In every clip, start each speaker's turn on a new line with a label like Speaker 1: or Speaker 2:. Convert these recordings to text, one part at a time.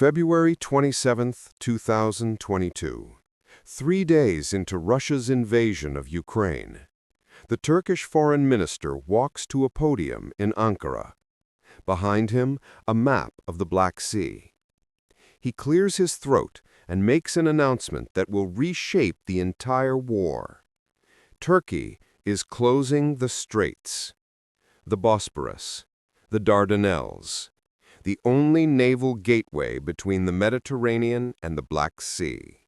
Speaker 1: February 27, 2022. 3 days into Russia's invasion of Ukraine, the Turkish foreign minister walks to a podium in Ankara. Behind him, a map of the Black Sea. He clears his throat and makes an announcement that will reshape the entire war. Turkey is closing the straits, the Bosphorus, the Dardanelles, the only naval gateway between the Mediterranean and the Black Sea.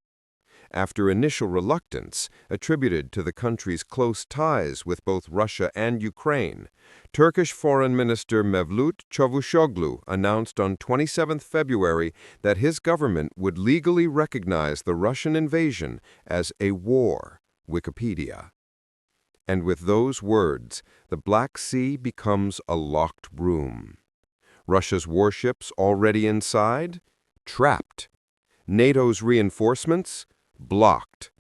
Speaker 1: After initial reluctance, attributed to the country's close ties with both Russia and Ukraine, Turkish Foreign Minister Mevlut Çavuşoğlu announced on 27 February that his government would legally recognize the Russian invasion as a war, Wikipedia. And with those words, the Black Sea becomes a locked room. Russia's warships already inside? Trapped. NATO's reinforcements? Blocked.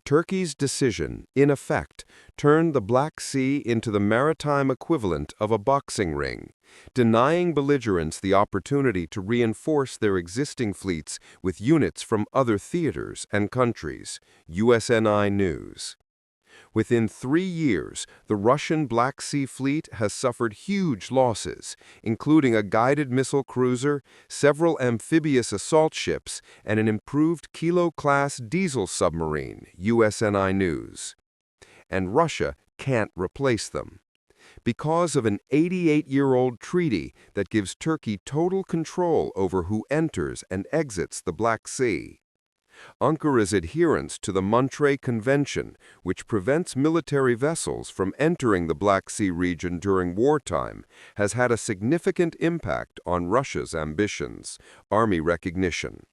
Speaker 1: Turkey's decision, in effect, turned the Black Sea into the maritime equivalent of a boxing ring, denying belligerents the opportunity to reinforce their existing fleets with units from other theaters and countries, USNI News. Within 3 years, the Russian Black Sea Fleet has suffered huge losses, including a guided missile cruiser, several amphibious assault ships, and an improved Kilo-class diesel submarine, USNI News. And Russia can't replace them. Because of an 88-year-old treaty that gives Turkey total control over who enters and exits the Black Sea. Ankara's adherence to the Montreux Convention, which prevents military vessels from entering the Black Sea region during wartime, has had a significant impact on Russia's ambitions, army recognition.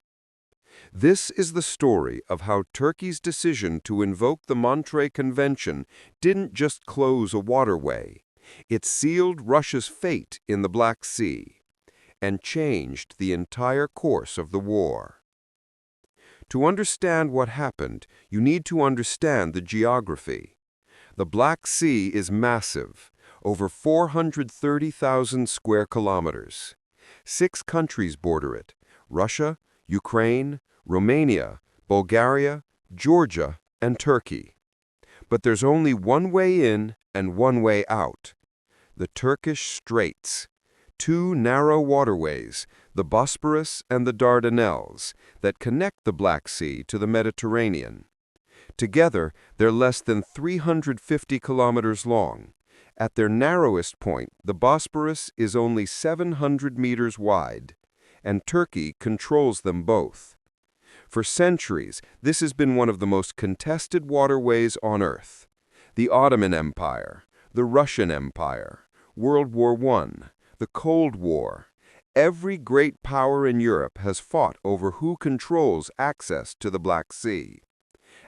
Speaker 1: This is the story of how Turkey's decision to invoke the Montreux Convention didn't just close a waterway. It sealed Russia's fate in the Black Sea and changed the entire course of the war. To understand what happened, you need to understand the geography. The Black Sea is massive, over 430,000 square kilometers. 6 countries border it: Russia, Ukraine, Romania, Bulgaria, Georgia, and Turkey. But there's only one way in and one way out: the Turkish Straits. 2 narrow waterways, the Bosphorus and the Dardanelles, that connect the Black Sea to the Mediterranean. Together, they're less than 350 kilometers long. At their narrowest point, the Bosphorus is only 700 meters wide, and Turkey controls them both. For centuries, this has been one of the most contested waterways on Earth. The Ottoman Empire, the Russian Empire, World War I, the Cold War. Every great power in Europe has fought over who controls access to the Black Sea.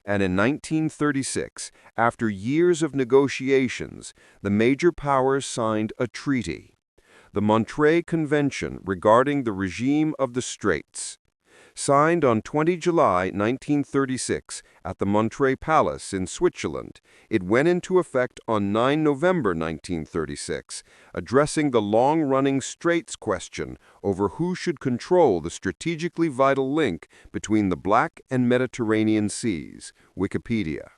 Speaker 1: And in 1936, after years of negotiations, the major powers signed a treaty, the Montreux Convention regarding the regime of the Straits. Signed on 20 July 1936 at the Montreux Palace in Switzerland, it went into effect on 9 November 1936, addressing the long-running Straits question over who should control the strategically vital link between the Black and Mediterranean Seas, Wikipedia.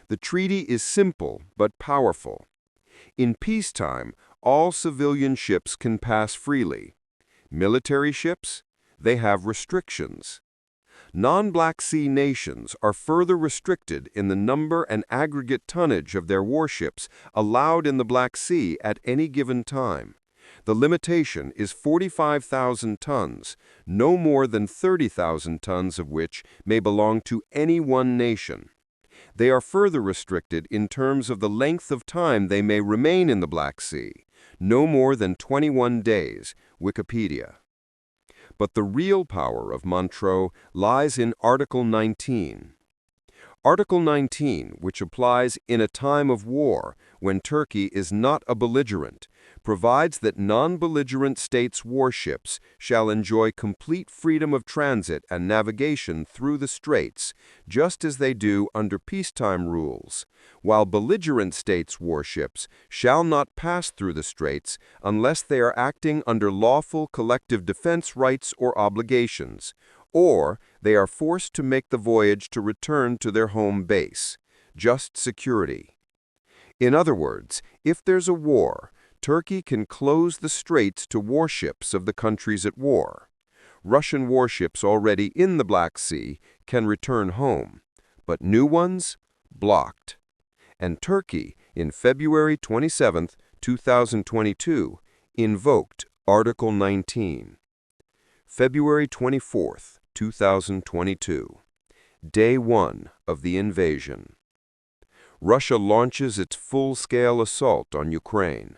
Speaker 1: The treaty is simple but powerful. In peacetime, all civilian ships can pass freely. Military ships? They have restrictions. Non-Black Sea nations are further restricted in the number and aggregate tonnage of their warships allowed in the Black Sea at any given time. The limitation is 45,000 tons, no more than 30,000 tons of which may belong to any one nation. They are further restricted in terms of the length of time they may remain in the Black Sea, no more than 21 days, Wikipedia. But the real power of Montreux lies in Article 19. Article 19, which applies in a time of war when Turkey is not a belligerent, provides that non-belligerent states' warships shall enjoy complete freedom of transit and navigation through the straits, just as they do under peacetime rules, while belligerent states' warships shall not pass through the straits unless they are acting under lawful collective defense rights or obligations, or they are forced to make the voyage to return to their home base. Just security. In other words, if there's a war, Turkey can close the straits to warships of the countries at war. Russian warships already in the Black Sea can return home, but new ones, blocked. And Turkey, in February 27, 2022, invoked Article 19. February 24, 2022. Day 1 of the invasion. Russia launches its full-scale assault on Ukraine.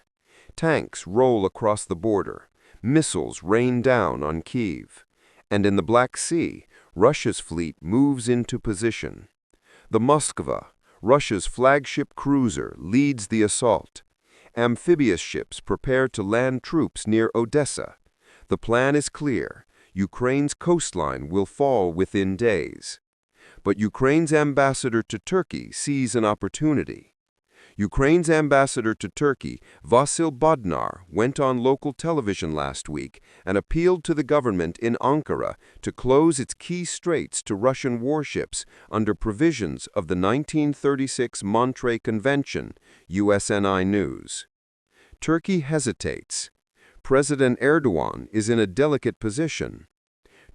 Speaker 1: Tanks roll across the border. Missiles rain down on Kyiv. And in the Black Sea, Russia's fleet moves into position. The Moskva, Russia's flagship cruiser, leads the assault. Amphibious ships prepare to land troops near Odessa. The plan is clear. Ukraine's coastline will fall within days. But Ukraine's ambassador to Turkey sees an opportunity. Ukraine's ambassador to Turkey, Vasil Bodnar, went on local television last week and appealed to the government in Ankara to close its key straits to Russian warships under provisions of the 1936 Montreux Convention, USNI News. Turkey hesitates. President Erdogan is in a delicate position.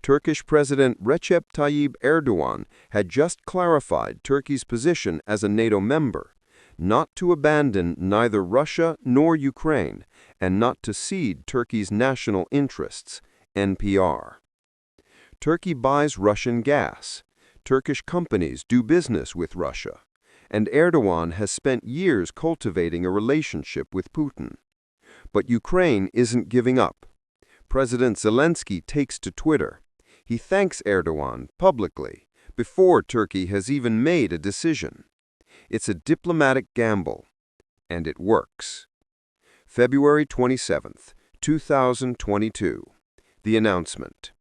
Speaker 1: Turkish President Recep Tayyip Erdogan had just clarified Turkey's position as a NATO member, not to abandon neither Russia nor Ukraine, and not to cede Turkey's national interests, NPR. Turkey buys Russian gas. Turkish companies do business with Russia, and Erdogan has spent years cultivating a relationship with Putin. But Ukraine isn't giving up. President Zelensky takes to Twitter. He thanks Erdogan publicly, before Turkey has even made a decision. It's a diplomatic gamble, and it works. February 27, 2022. The announcement.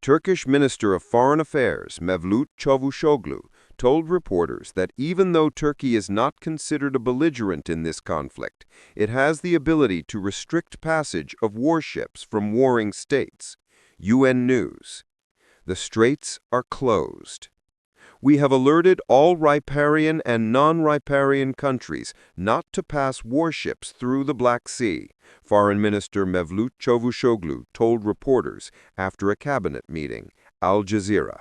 Speaker 1: Turkish Minister of Foreign Affairs Mevlut Çavuşoğlu told reporters that even though Turkey is not considered a belligerent in this conflict, it has the ability to restrict passage of warships from warring states. UN News. The straits are closed. We have alerted all riparian and non-riparian countries not to pass warships through the Black Sea, Foreign Minister Mevlut Çavuşoğlu told reporters after a cabinet meeting, Al Jazeera.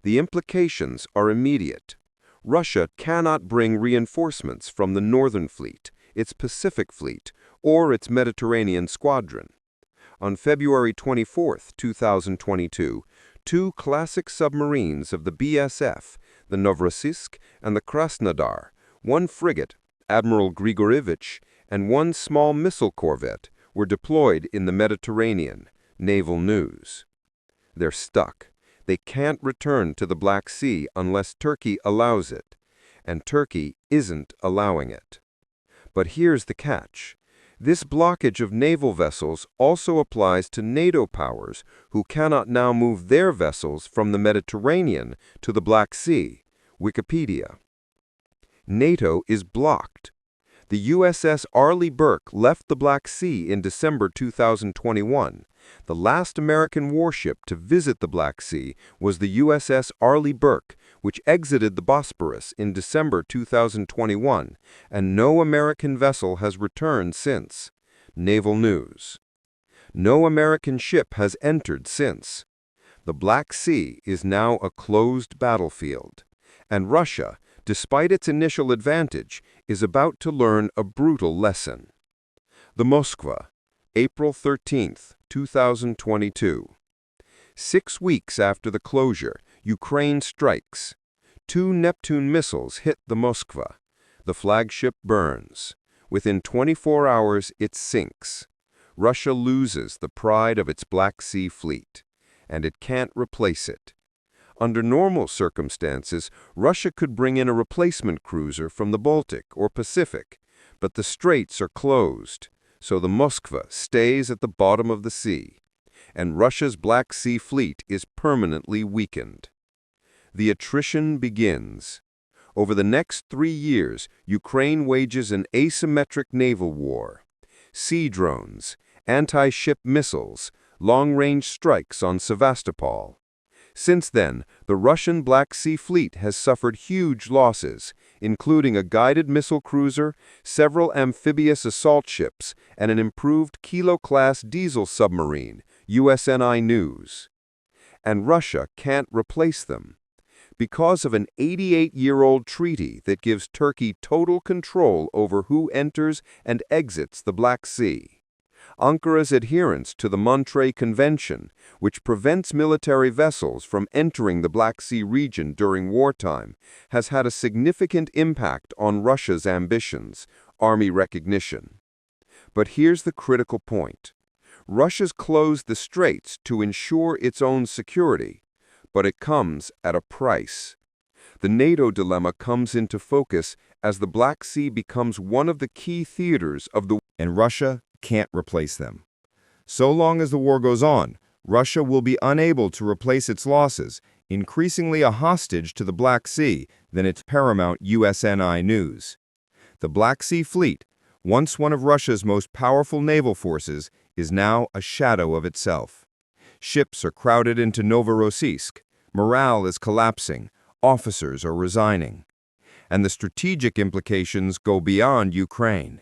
Speaker 1: The implications are immediate. Russia cannot bring reinforcements from the Northern Fleet, its Pacific Fleet, or its Mediterranean Squadron. On February 24, 2022, two classic submarines of the BSF, the Novorossiysk and the Krasnodar, one frigate, Admiral Grigorievich, and one small missile corvette were deployed in the Mediterranean, Naval News. They're stuck. They can't return to the Black Sea unless Turkey allows it, and Turkey isn't allowing it. But here's the catch. This blockage of naval vessels also applies to NATO powers who cannot now move their vessels from the Mediterranean to the Black Sea. Wikipedia. NATO is blocked. The USS Arleigh Burke left the Black Sea in December 2021. The last American warship to visit the Black Sea was the USS Arleigh Burke, which exited the Bosphorus in December 2021, and no American vessel has returned since. Naval News. No American ship has entered since. The Black Sea is now a closed battlefield, and Russia, despite its initial advantage, is about to learn a brutal lesson. The Moskva, April 13, 2022. 6 weeks after the closure, Ukraine strikes. 2 Neptune missiles hit the Moskva. The flagship burns. Within 24 hours, it sinks. Russia loses the pride of its Black Sea fleet, and it can't replace it. Under normal circumstances, Russia could bring in a replacement cruiser from the Baltic or Pacific, but the straits are closed, so the Moskva stays at the bottom of the sea, and Russia's Black Sea fleet is permanently weakened. The attrition begins. Over the next 3 years, Ukraine wages an asymmetric naval war. Sea drones, anti-ship missiles, long-range strikes on Sevastopol. Since then, the Russian Black Sea Fleet has suffered huge losses, including a guided missile cruiser, several amphibious assault ships, and an improved Kilo-class diesel submarine, USNI News. And Russia can't replace them. Because of an 88-year-old treaty that gives Turkey total control over who enters and exits the Black Sea. Ankara's adherence to the Montreux Convention, which prevents military vessels from entering the Black Sea region during wartime, has had a significant impact on Russia's ambitions, army recognition. But here's the critical point. Russia's closed the straits to ensure its own security, but it comes at a price. The NATO dilemma comes into focus as the Black Sea becomes one of the key theaters of the war.
Speaker 2: And Russia can't replace them. So long as the war goes on, Russia will be unable to replace its losses, increasingly a hostage to the Black Sea than its paramount USNI News. The Black Sea Fleet, once one of Russia's most powerful naval forces, is now a shadow of itself. Ships are crowded into Novorossiysk, morale is collapsing, officers are resigning. And the strategic implications go beyond Ukraine.